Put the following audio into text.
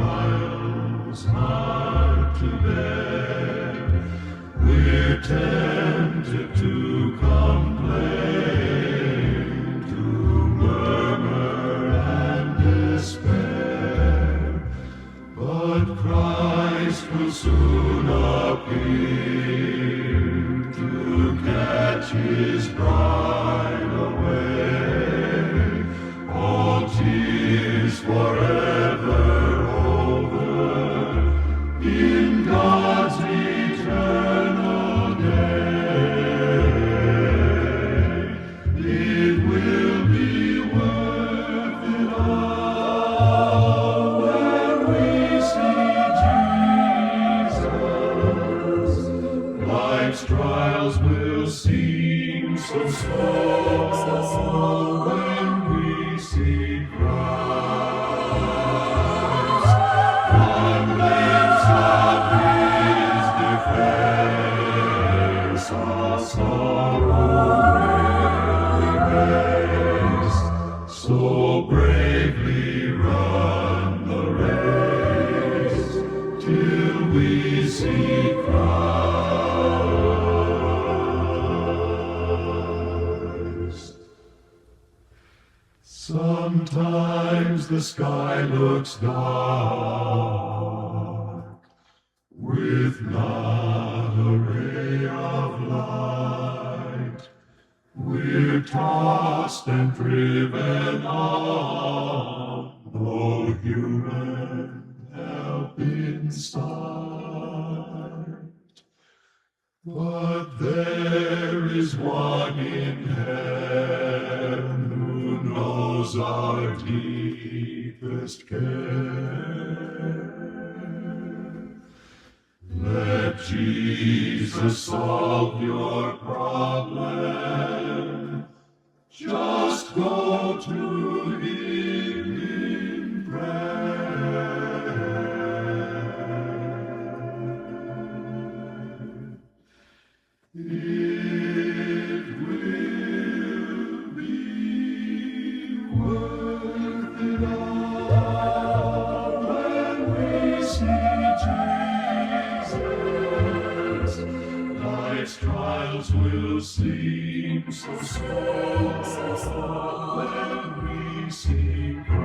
trials hard to bear, we're tempted to complain, to murmur and despair. But Christ will soon appear to catch his bride away. All tears forever over in God's eternal day. It will be worth it all when we see Jesus. Life's trials will seem so small when we see Christ. God lifts up his defense, our sorrow erased. So bravely run the race till we see Christ. Sometimes the sky looks dark, with not a ray of light. We're tossed and driven on, no human help in sight. But there is one in heaven who knows our deepest care. Let Jesus solve your problem. Just go to him in prayer. It will be worth it all when we see Jesus. Life's trials will seem so small when we see Christ.